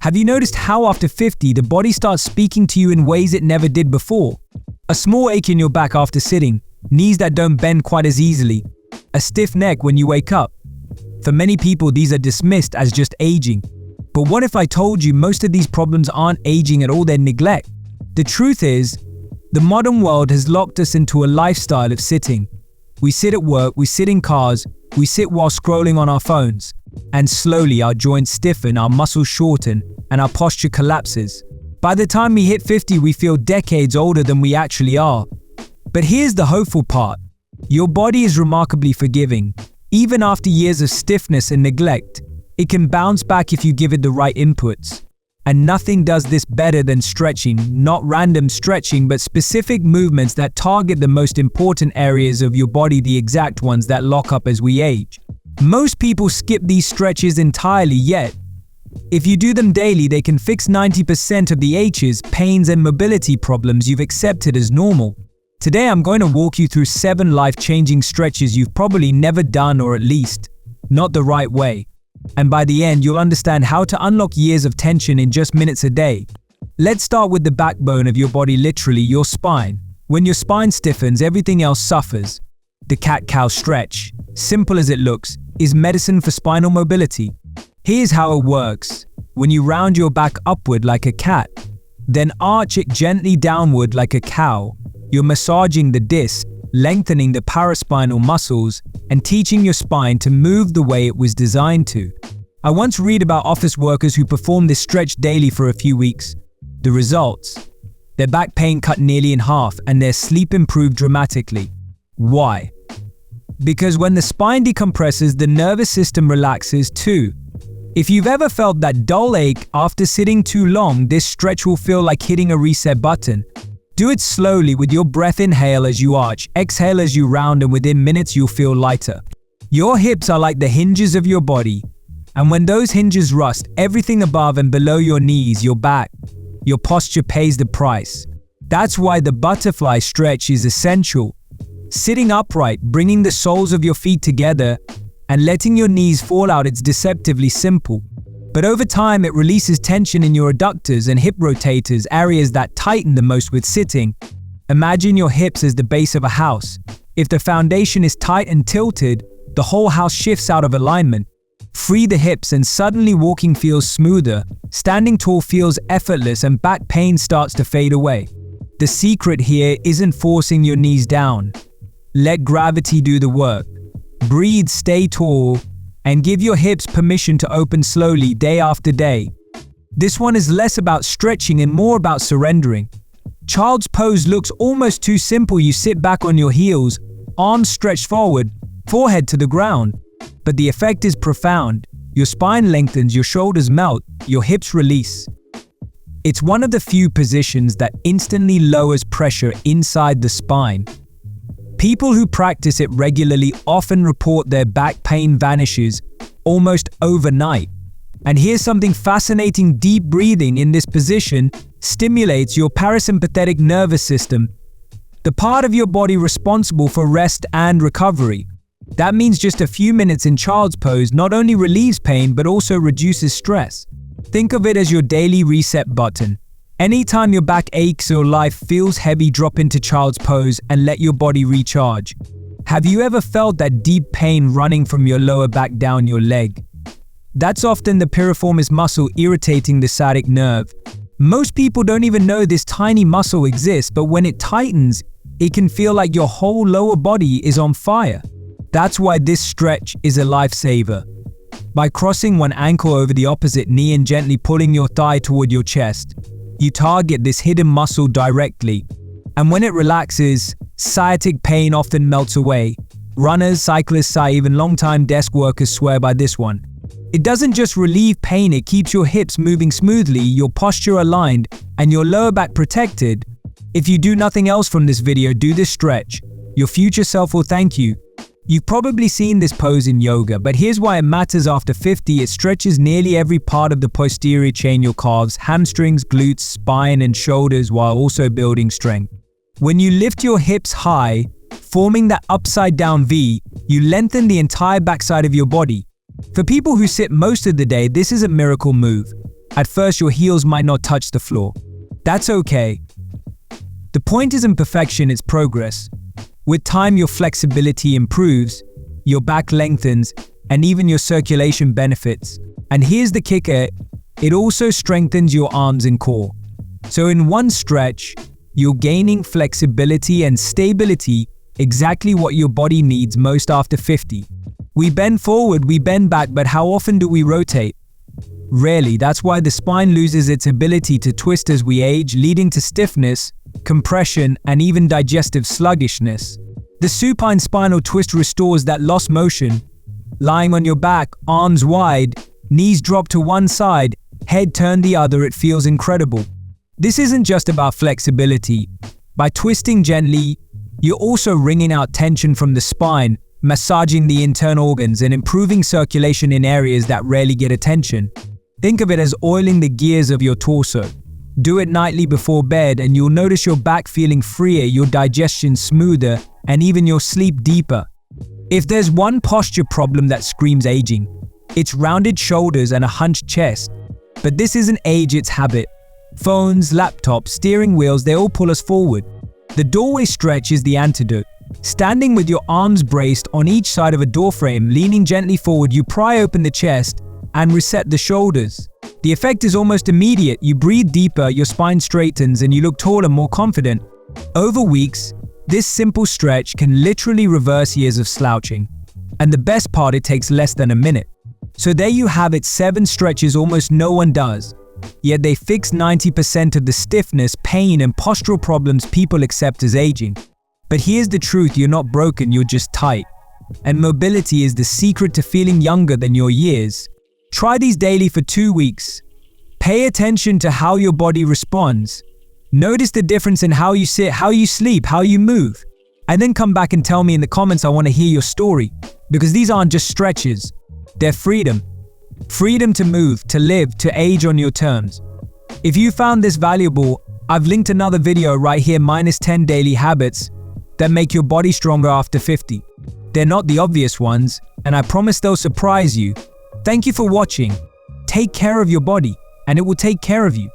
Have you noticed how after 50, the body starts speaking to you in ways it never did before? A small ache in your back after sitting, knees that don't bend quite as easily, a stiff neck when you wake up. For many people, these are dismissed as just aging. But what if I told you most of these problems aren't aging at all, they're neglect? The truth is, the modern world has locked us into a lifestyle of sitting. We sit at work, we sit in cars, we sit while scrolling on our phones. And slowly our joints stiffen, our muscles shorten, and our posture collapses. By the time we hit 50, we feel decades older than we actually are. But here's the hopeful part. Your body is remarkably forgiving. Even after years of stiffness and neglect, it can bounce back if you give it the right inputs. And nothing does this better than stretching, not random stretching, but specific movements that target the most important areas of your body, the exact ones that lock up as we age. Most people skip these stretches entirely, yet if you do them daily, they can fix 90% of the aches, pains, and mobility problems you've accepted as normal. Today I'm going to walk you through 7 life-changing stretches you've probably never done, or at least not the right way. And by the end, you'll understand how to unlock years of tension in just minutes a day. Let's start with the backbone of your body, literally your spine. When your spine stiffens, everything else suffers. The cat-cow stretch, simple as it looks, is medicine for spinal mobility. Here's how it works. When you round your back upward like a cat, then arch it gently downward like a cow, you're massaging the disc, lengthening the paraspinal muscles, and teaching your spine to move the way it was designed to. I once read about office workers who performed this stretch daily for a few weeks. The results? Their back pain cut nearly in half and their sleep improved dramatically. Why? Because when the spine decompresses, the nervous system relaxes too. If you've ever felt that dull ache after sitting too long, this stretch will feel like hitting a reset button. Do it slowly with your breath. Inhale as you arch, exhale as you round, and within minutes you'll feel lighter. Your hips are like the hinges of your body. And when those hinges rust, everything above and below your knees, your back, your posture pays the price. That's why the butterfly stretch is essential. Sitting upright, bringing the soles of your feet together, and letting your knees fall out, it's deceptively simple. But over time, it releases tension in your adductors and hip rotators, areas that tighten the most with sitting. Imagine your hips as the base of a house. If the foundation is tight and tilted, the whole house shifts out of alignment. Free the hips and suddenly walking feels smoother, standing tall feels effortless, and back pain starts to fade away. The secret here isn't forcing your knees down. Let gravity do the work. Breathe, stay tall, and give your hips permission to open slowly day after day. This one is less about stretching and more about surrendering. Child's pose looks almost too simple. You sit back on your heels, arms stretched forward, forehead to the ground. But the effect is profound. Your spine lengthens, your shoulders melt, your hips release. It's one of the few positions that instantly lowers pressure inside the spine. People who practice it regularly often report their back pain vanishes almost overnight. And here's something fascinating: deep breathing in this position stimulates your parasympathetic nervous system, the part of your body responsible for rest and recovery. That means just a few minutes in child's pose not only relieves pain but also reduces stress. Think of it as your daily reset button. Anytime your back aches or life feels heavy, drop into child's pose and let your body recharge. Have you ever felt that deep pain running from your lower back down your leg? That's often the piriformis muscle irritating the sciatic nerve. Most people don't even know this tiny muscle exists, but when it tightens, it can feel like your whole lower body is on fire. That's why this stretch is a lifesaver. By crossing one ankle over the opposite knee and gently pulling your thigh toward your chest, you target this hidden muscle directly. And when it relaxes, sciatic pain often melts away. Runners, cyclists, even long-time desk workers swear by this one. It doesn't just relieve pain, it keeps your hips moving smoothly, your posture aligned, and your lower back protected. If you do nothing else from this video, do this stretch. Your future self will thank you. You've probably seen this pose in yoga, but here's why it matters after 50. It stretches nearly every part of the posterior chain, your calves, hamstrings, glutes, spine, and shoulders, while also building strength. When you lift your hips high, forming that upside down V, you lengthen the entire backside of your body. For people who sit most of the day, this is a miracle move. At first, your heels might not touch the floor. That's okay. The point isn't perfection, it's progress. With time, your flexibility improves, your back lengthens, and even your circulation benefits. And here's the kicker, it also strengthens your arms and core. So in one stretch, you're gaining flexibility and stability, exactly what your body needs most after 50. We bend forward, we bend back, but how often do we rotate? Rarely. That's why the spine loses its ability to twist as we age, leading to stiffness, compression, and even digestive sluggishness. The supine spinal twist restores that lost motion. Lying on your back, arms wide, knees drop to one side, head turned the other, it feels incredible. This isn't just about flexibility. By twisting gently, you're also wringing out tension from the spine, massaging the internal organs, and improving circulation in areas that rarely get attention. Think of it as oiling the gears of your torso. Do it nightly before bed and you'll notice your back feeling freer, your digestion smoother, and even your sleep deeper. If there's one posture problem that screams aging, it's rounded shoulders and a hunched chest. But this isn't age, it's habit. Phones, laptops, steering wheels, they all pull us forward. The doorway stretch is the antidote. Standing with your arms braced on each side of a doorframe, leaning gently forward, you pry open the chest and reset the shoulders. The effect is almost immediate. You breathe deeper, your spine straightens, and you look taller, more confident. Over weeks, this simple stretch can literally reverse years of slouching. And the best part, it takes less than a minute. So there you have it, 7 stretches almost no one does. Yet they fix 90% of the stiffness, pain, and postural problems people accept as aging. But here's the truth, you're not broken, you're just tight. And mobility is the secret to feeling younger than your years. Try these daily for 2 weeks. Pay attention to how your body responds. Notice the difference in how you sit, how you sleep, how you move. And then come back and tell me in the comments, I want to hear your story. Because these aren't just stretches, they're freedom. Freedom to move, to live, to age on your terms. If you found this valuable, I've linked another video right here, -10 daily habits that make your body stronger after 50. They're not the obvious ones, and I promise they'll surprise you. Thank you for watching. Take care of your body, and it will take care of you.